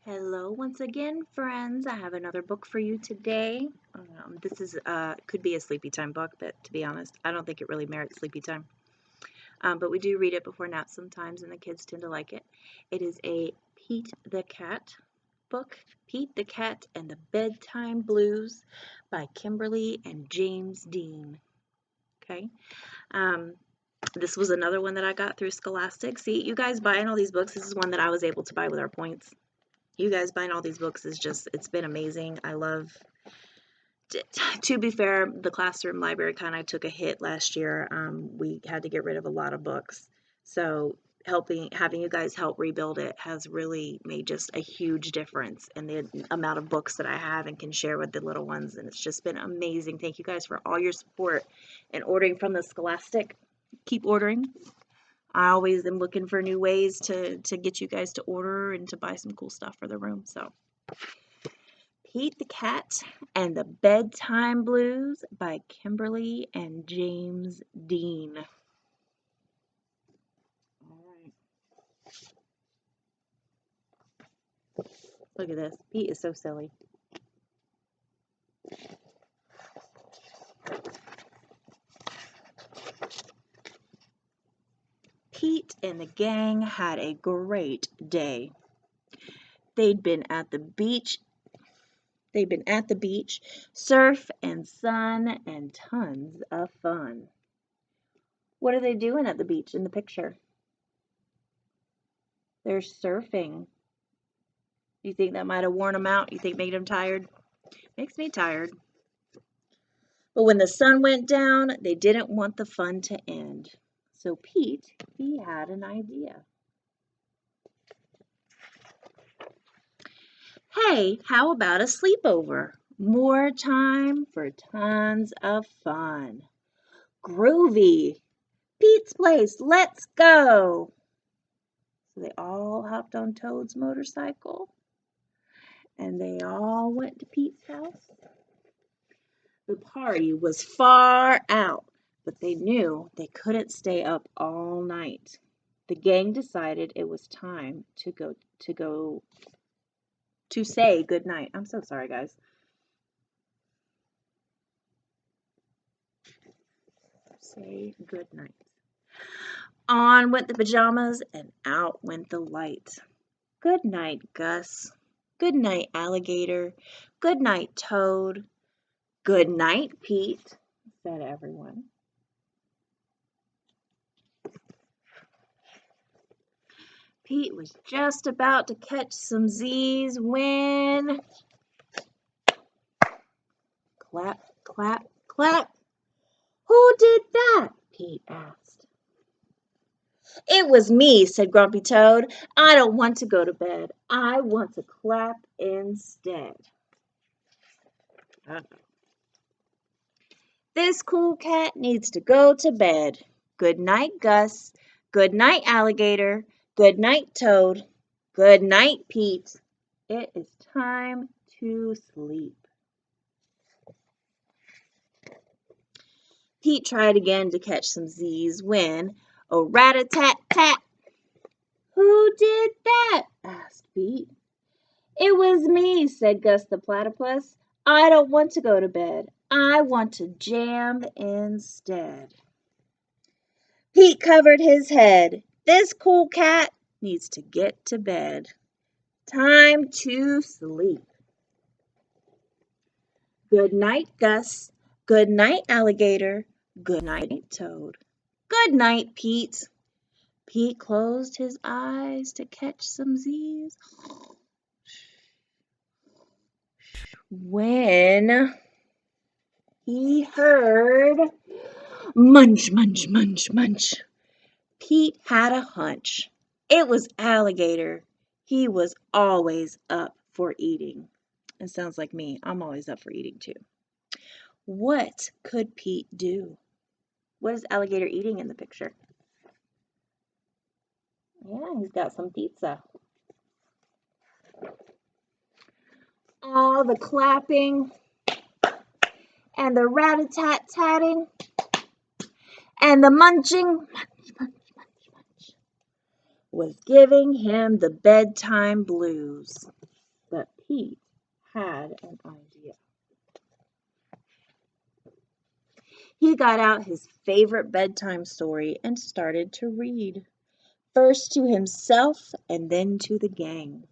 Hello once again, friends. I have another book for you today. This is could be a sleepy time book, but to be honest, I don't think it really merits sleepy time. But we do read it before nap sometimes, and the kids tend to like it. It is a Pete the Cat book, Pete the Cat and the Bedtime Blues by Kimberly and James Dean. Okay. Um, this was another one that I got through Scholastic. See, you guys buying all these books, this is one that I was able to buy with our points. You guys buying all these books is just, it's been amazing. I love, to be fair, the classroom library kind of took a hit last year. We had to get rid of a lot of books. So having you guys help rebuild it has really made just a huge difference in the amount of books that I have and can share with the little ones. And it's just been amazing. Thank you guys for all your support and ordering from the Scholastic. Keep ordering. I always am looking for new ways to get you guys to order and to buy some cool stuff for the room. So, Pete the Cat and the Bedtime Blues by Kimberly and James Dean. All right. Look at this. Pete is so silly. Pete and the gang had a great day. They'd been at the beach, surf and sun, and tons of fun. What are they doing at the beach in the picture? They're surfing. You think that might have worn them out? You think made them tired? Makes me tired. But when the sun went down, they didn't want the fun to end. So Pete, he had an idea. Hey, how about a sleepover? More time for tons of fun. Groovy. Pete's place, let's go. So they all hopped on Toad's motorcycle and they all went to Pete's house. The party was far out, but they knew they couldn't stay up all night. The gang decided it was time to say goodnight. I'm so sorry, guys. Say goodnight. On went the pajamas and out went the light. Good night, Gus. Good night, Alligator. Good night, Toad. Good night, Pete, said everyone. Pete was just about to catch some Z's when... Clap, clap, clap. Who did that? Pete asked. It was me, said Grumpy Toad. I don't want to go to bed. I want to clap instead. This cool cat needs to go to bed. Good night, Gus. Good night, Alligator. Good night, Toad. Good night, Pete. It is time to sleep. Pete tried again to catch some Z's when, oh, rat-a-tat-tat. Who did that? Asked Pete. It was me, said Gus the Platypus. I don't want to go to bed. I want to jam instead. Pete covered his head. This cool cat needs to get to bed. Time to sleep. Good night, Gus. Good night, Alligator. Good night, Toad. Good night, Pete. Pete closed his eyes to catch some Z's. When he heard munch, munch, munch, munch. Pete had a hunch. It was Alligator. He was always up for eating. It sounds like me. I'm always up for eating too. What could Pete do? What is Alligator eating in the picture? Yeah, he's got some pizza. All the clapping and the rat-a-tat-tatting and the munching, munch, munch, munch, munch, was giving him the bedtime blues. But Pete had an idea. He got out his favorite bedtime story and started to read, first to himself and then to the gang.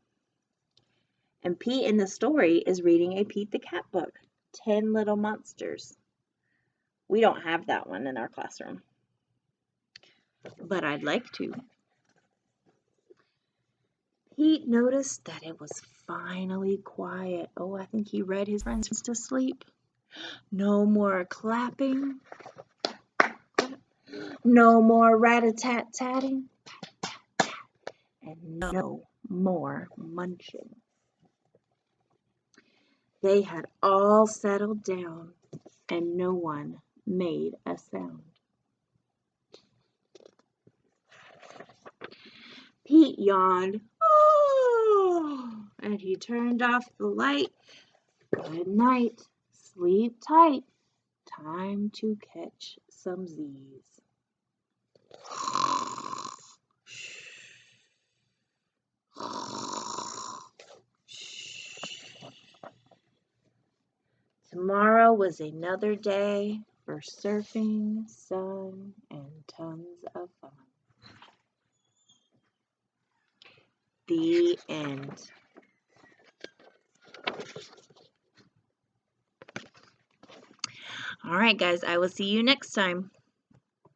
And Pete in the story is reading a Pete the Cat book, 10 Little Monsters. We don't have that one in our classroom, but I'd like to. Pete noticed that it was finally quiet. Oh, I think he read his friends to sleep. No more clapping. No more rat-a-tat-tatting. And no more munching. They had all settled down, and no one made a sound. Pete yawned. Oh, and he turned off the light. Good night. Sleep tight. Time to catch some Z's. Tomorrow was another day for surfing, sun, and tons of fun. The end. All right, guys, I will see you next time.